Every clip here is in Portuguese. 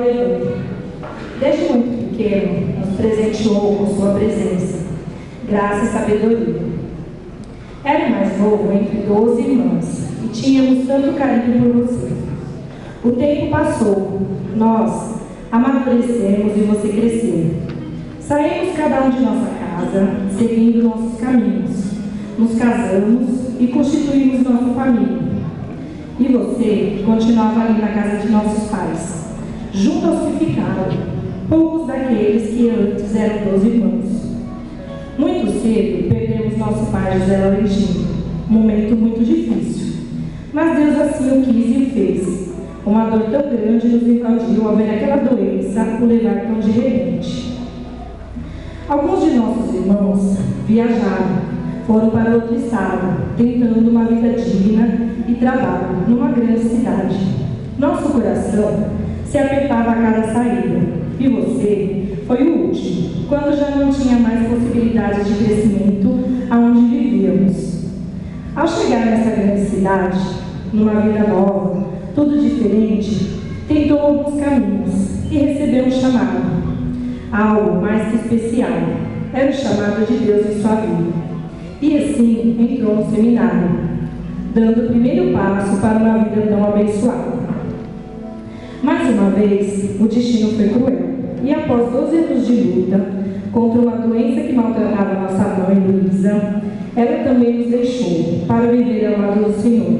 Valdevir. Desde muito pequeno, nos presenteou com sua presença, graça e sabedoria. Era o mais novo entre 12 irmãos e tínhamos tanto carinho por você. O tempo passou, nós amadurecemos e você cresceu. Saímos cada um de nossa casa, seguindo nossos caminhos. Nos casamos e constituímos nossa família. E você continuava ali na casa de nossos pais, junto aos que ficaram, poucos daqueles que antes eram 12 irmãos. Muito cedo perdemos nosso pai José Laurentino, momento muito difícil. Mas Deus assim o quis e o fez. Uma dor tão grande nos invadiu ao ver aquela doença o levar tão de repente. Alguns de nossos irmãos viajaram, foram para outro estado, tentando uma vida digna e trabalho numa grande cidade. Nosso coração se apertava a cada saída, e você foi o último, quando já não tinha mais possibilidade de crescimento aonde vivíamos. Ao chegar nessa grande cidade, numa vida nova, tudo diferente, tentou alguns caminhos e recebeu um chamado, algo mais que especial. Era o chamado de Deus em sua vida. E assim entrou no seminário, dando o primeiro passo para uma vida tão abençoada. Mais uma vez, o destino foi cruel, e após 12 anos de luta contra uma doença que maltratava nossa mãe, Luísa, ela também nos deixou para viver ao lado do Senhor.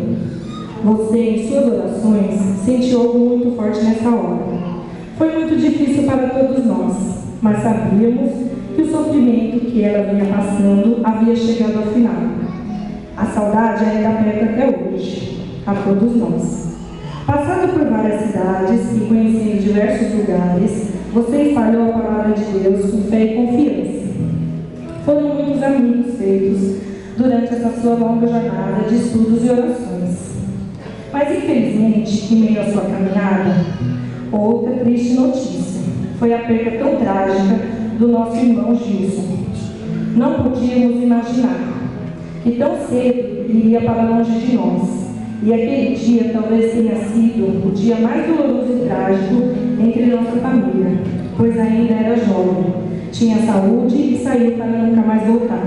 Você, em suas orações, sentiu algo muito forte nessa hora. Foi muito difícil para todos nós, mas sabíamos que o sofrimento que ela vinha passando havia chegado ao final. A saudade ainda aperta até hoje, a todos nós. Passando por várias cidades e conhecendo diversos lugares, você espalhou a palavra de Deus com fé e confiança. Foram muitos amigos feitos durante essa sua longa jornada de estudos e orações. Mas infelizmente, em meio à sua caminhada, outra triste notícia foi a perda tão trágica do nosso irmão Gilson. Não podíamos imaginar que tão cedo iria para longe de nós. E aquele dia talvez tenha sido o dia mais doloroso e trágico entre nossa família, pois ainda era jovem, tinha saúde e saiu para nunca mais voltar.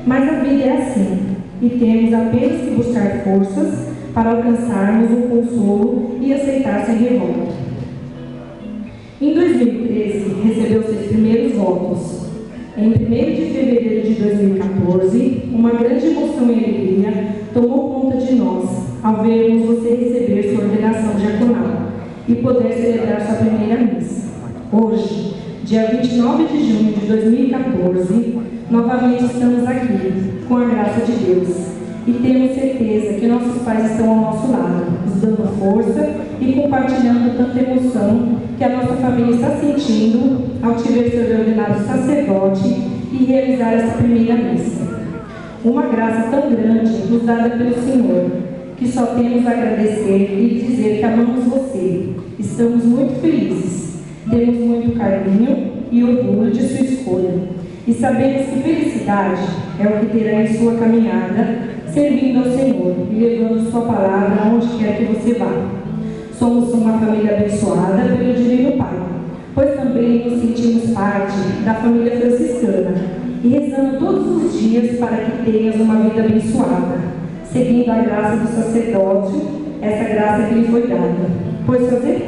Mas a vida é assim, e temos apenas que buscar forças para alcançarmos o consolo e aceitar sem revolta. Em 2013, recebeu seus primeiros votos. Em 1º de fevereiro de 2014, uma grande emoção e alegria tomou conta de nós ao vermos você receber sua ordenação diaconal e poder celebrar sua primeira missa. Hoje, dia 29 de junho de 2014, novamente estamos aqui, com a graça de Deus, e temos certeza que nossos pais estão ao nosso lado, nos dando força e compartilhando tanta emoção que a nossa família está sentindo ao te ver ser ordenado sacerdote e realizar essa primeira missa. Uma graça tão grande nos dada pelo Senhor, que só temos a agradecer e dizer que amamos você. Estamos muito felizes, temos muito carinho e orgulho de sua escolha, e sabemos que felicidade é o que terá em sua caminhada, servindo ao Senhor e levando sua palavra aonde quer que você vá. Somos uma família abençoada pelo Divino Pai, pois também nos sentimos parte da família franciscana e rezando todos os dias para que tenhas uma vida abençoada, seguindo a graça do sacerdócio, essa graça que lhe foi dada, pois fazer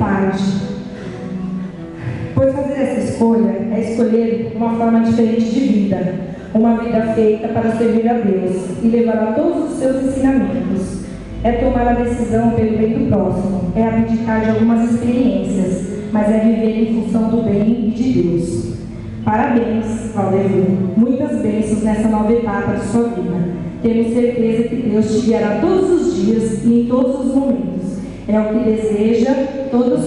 essa escolha é escolher uma forma diferente de vida, uma vida feita para servir a Deus e levar a todos os seus ensinamentos. É tomar a decisão pelo bem do próximo, é abdicar de algumas experiências, mas é viver em função do bem e de Deus. Parabéns, Valdevir. Muitas bênçãos nessa nova etapa de sua vida. Temos certeza que Deus te guiará todos os dias e em todos os momentos. É o que deseja todo